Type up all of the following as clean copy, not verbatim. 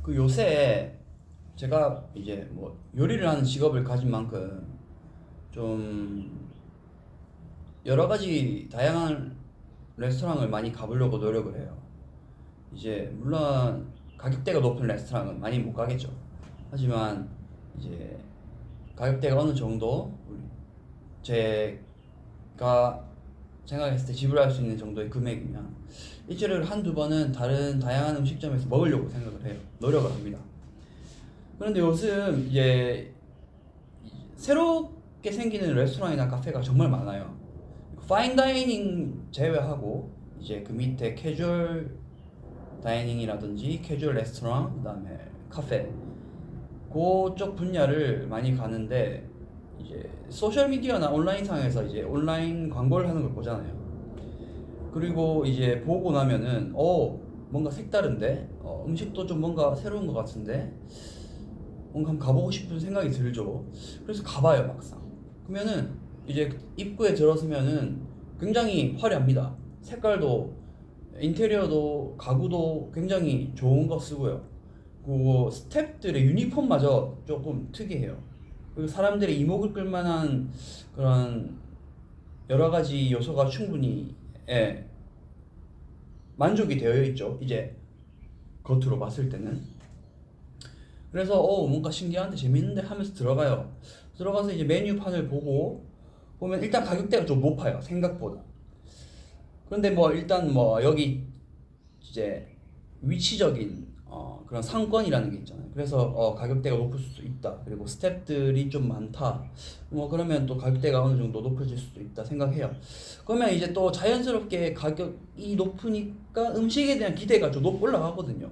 그 요새 제가 이제 뭐 요리를 하는 직업을 가진 만큼 좀 여러 가지 다양한 레스토랑을 많이 가보려고 노력을 해요. 이제 물론 가격대가 높은 레스토랑은 많이 못 가겠죠. 하지만 이제 가격대가 어느 정도 제가 생각했을 때 지불할 수 있는 정도의 금액이면 일주일에 한두 번은 다른 다양한 음식점에서 먹으려고 생각을 해요. 노력을 합니다. 그런데 요즘 이제 새롭게 생기는 레스토랑이나 카페가 정말 많아요. 파인 다이닝 제외하고 이제 그 밑에 캐주얼 다이닝이라든지 캐주얼 레스토랑, 그다음에 카페, 그쪽 분야를 많이 가는데 이제 소셜 미디어나 온라인 상에서 이제 온라인 광고를 하는 걸 보잖아요. 그리고 이제 보고 나면은 뭔가 색다른데 음식도 좀 뭔가 새로운 것 같은데 뭔가 한번 가보고 싶은 생각이 들죠. 그래서 가봐요, 막상. 그러면은 이제 입구에 들어서면은 굉장히 화려합니다. 색깔도, 인테리어도, 가구도 굉장히 좋은 거 쓰고요. 그리고 스태프들의 유니폼마저 조금 특이해요. 그리고 사람들의 이목을 끌만한 그런 여러 가지 요소가 충분히 만족이 되어 있죠. 이제 겉으로 봤을 때는. 그래서 뭔가 신기한데 재밌는데 하면서 들어가요. 들어가서 이제 메뉴판을 보면 일단 가격대가 좀 높아요, 생각보다. 그런데 뭐 일단 뭐 여기 이제 위치적인 그런 상권이라는 게 있잖아요. 그래서 가격대가 높을 수도 있다. 그리고 스태프들이 좀 많다. 뭐 그러면 또 가격대가 어느 정도 높아질 수도 있다 생각해요. 그러면 이제 또 자연스럽게 가격이 높으니까 음식에 대한 기대가 좀 올라가거든요.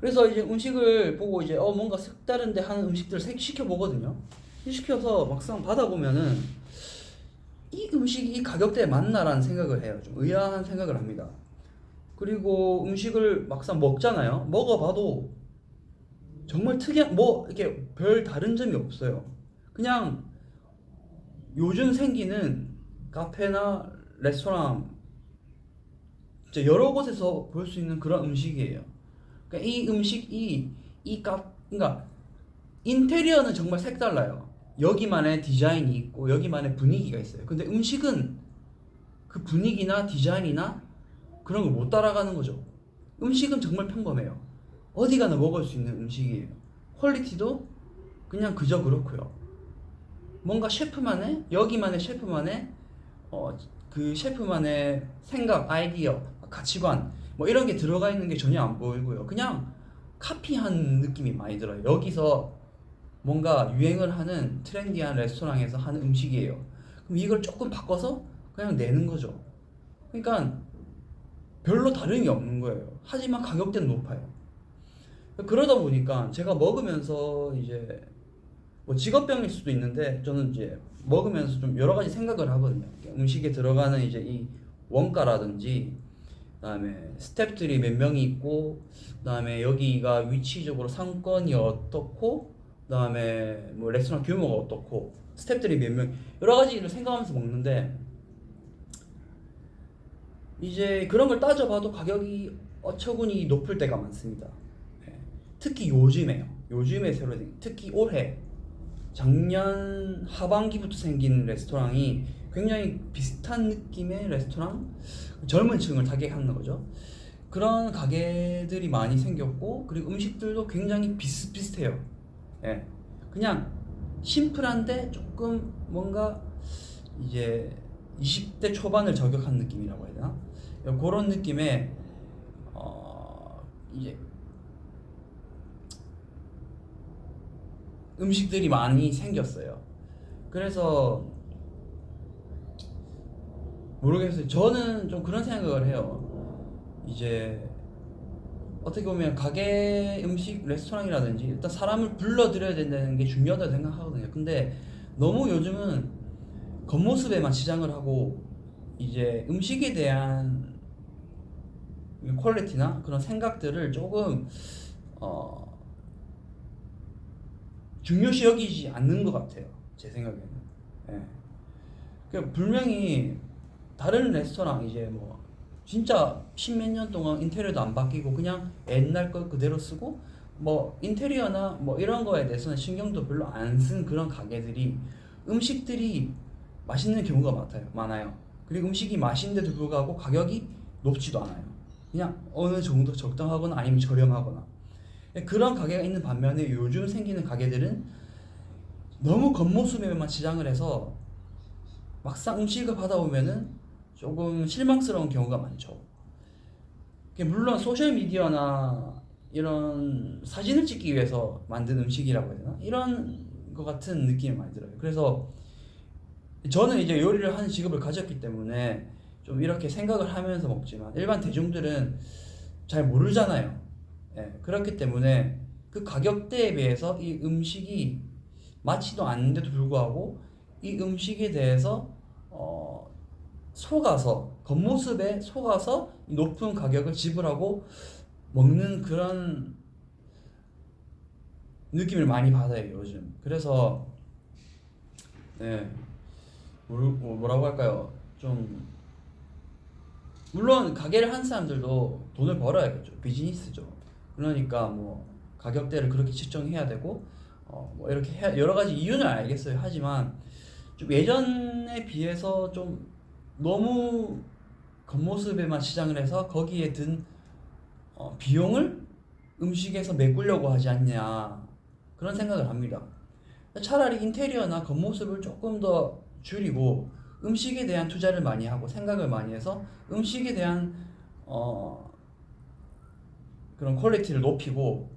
그래서 이제 음식을 보고 이제 뭔가 색다른데 하는 음식들을 시켜 보거든요. 시켜서 막상 받아보면은 이 음식이 이 가격대에 맞나라는 생각을 해요. 좀 의아한 생각을 합니다. 그리고 음식을 막상 먹잖아요. 먹어봐도 정말 특이한 뭐 이렇게 별 다른 점이 없어요. 그냥 요즘 생기는 카페나 레스토랑 진짜 여러 곳에서 볼 수 있는 그런 음식이에요. 그러니까 이 음식이 그러니까 인테리어는 정말 색달라요. 여기만의 디자인이 있고 여기만의 분위기가 있어요. 근데 음식은 그 분위기나 디자인이나 그런 걸 못 따라가는 거죠. 음식은 정말 평범해요. 어디 가나 먹을 수 있는 음식이에요. 퀄리티도 그냥 그저 그렇고요. 뭔가 여기만의 셰프만의 그 셰프만의 생각, 아이디어, 가치관 뭐 이런 게 들어가 있는 게 전혀 안 보이고요. 그냥 카피한 느낌이 많이 들어요. 여기서 뭔가 유행을 하는 트렌디한 레스토랑에서 하는 음식이에요. 그럼 이걸 조금 바꿔서 그냥 내는 거죠. 그러니까 별로 다름이 없는 거예요. 하지만 가격대는 높아요. 그러다 보니까 제가 먹으면서 이제 뭐 직업병일 수도 있는데 저는 이제 먹으면서 좀 여러 가지 생각을 하거든요. 음식에 들어가는 이제 이 원가라든지, 그다음에 스태프들이 몇 명이 있고, 그다음에 여기가 위치적으로 상권이 어떻고, 그다음에 뭐 레스토랑 규모가 어떻고, 스태프들이 몇 명, 여러 가지를 생각하면서 먹는데 이제 그런 걸 따져봐도 가격이 어처구니 높을 때가 많습니다. 예. 특히 요즘에요. 요즘에 새로 생긴, 특히 올해 작년 하반기부터 생긴 레스토랑이 굉장히 비슷한 느낌의 레스토랑, 젊은 층을 타겟하는 거죠. 그런 가게들이 많이 생겼고, 그리고 음식들도 굉장히 비슷비슷해요. 예. 그냥 심플한데 조금 뭔가 이제 20대 초반을 저격한 느낌이라고 해야 되나? 그런 느낌의 이제 음식들이 많이 생겼어요. 그래서 모르겠어요. 저는 좀 그런 생각을 해요. 이제 어떻게 보면 가게 음식 레스토랑이라든지 일단 사람을 불러들여야 된다는 게 중요하다고 생각하거든요. 근데 너무 요즘은 겉모습에만 치장을 하고 이제 음식에 대한 퀄리티나 그런 생각들을 조금 어, 중요시 여기지 않는 것 같아요. 제 생각에는. 예. 분명히 다른 레스토랑 이제 뭐 진짜 십몇 년 동안 인테리어도 안 바뀌고 그냥 옛날 거 그대로 쓰고 뭐 인테리어나 뭐 이런 거에 대해서는 신경도 별로 안 쓴 그런 가게들이 음식들이 맛있는 경우가 많아요. 그리고 음식이 맛있는데도 불구하고 가격이 높지도 않아요. 그냥 어느 정도 적당하거나 아니면 저렴하거나 그런 가게가 있는 반면에 요즘 생기는 가게들은 너무 겉모습에만 치장을 해서 막상 음식을 받아오면은 조금 실망스러운 경우가 많죠. 물론 소셜미디어나 이런 사진을 찍기 위해서 만든 음식이라고 해야 되나? 이런 것 같은 느낌이 많이 들어요. 그래서 저는 이제 요리를 하는 직업을 가졌기 때문에 좀 이렇게 생각을 하면서 먹지만 일반 대중들은 잘 모르잖아요. 예, 그렇기 때문에 그 가격대에 비해서 이 음식이 맞지도 않는데도 불구하고 이 음식에 대해서 속아서 겉모습에 속아서 높은 가격을 지불하고 먹는 그런 느낌을 많이 받아요 요즘. 그래서 네, 뭐라고 할까요? 좀 물론 가게를 한 사람들도 돈을 벌어야겠죠. 비즈니스죠. 그러니까 뭐 가격대를 그렇게 측정해야 되고 뭐 이렇게 여러 가지 이유는 알겠어요. 하지만 좀 예전에 비해서 좀 너무 겉모습에만 시장을 해서 거기에 든 비용을 음식에서 메꾸려고 하지 않냐 그런 생각을 합니다. 차라리 인테리어나 겉모습을 조금 더 줄이고 음식에 대한 투자를 많이 하고 생각을 많이 해서 음식에 대한 그런 퀄리티를 높이고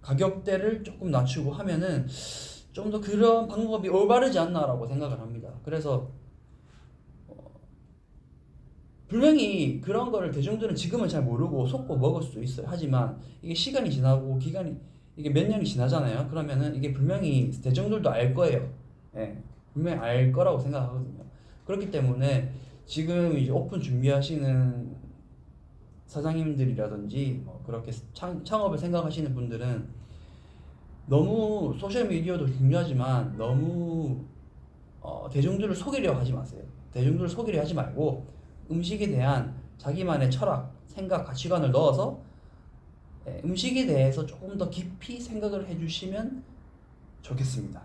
가격대를 조금 낮추고 하면은 좀 더 그런 방법이 올바르지 않나라고 생각을 합니다. 그래서 분명히 그런 거를 대중들은 지금은 잘 모르고 속고 먹을 수도 있어요. 하지만 이게 시간이 지나고 기간이 이게 몇 년이 지나잖아요. 그러면은 이게 분명히 대중들도 알 거예요. 예, 분명히 알 거라고 생각하거든요. 그렇기 때문에 지금 이제 오픈 준비하시는 사장님들이라든지 그렇게 창업을 생각하시는 분들은 너무 소셜 미디어도 중요하지만 너무 대중들을 속이려 하지 마세요. 대중들을 속이려 하지 말고 음식에 대한 자기만의 철학, 생각, 가치관을 넣어서 음식에 대해서 조금 더 깊이 생각을 해주시면 좋겠습니다.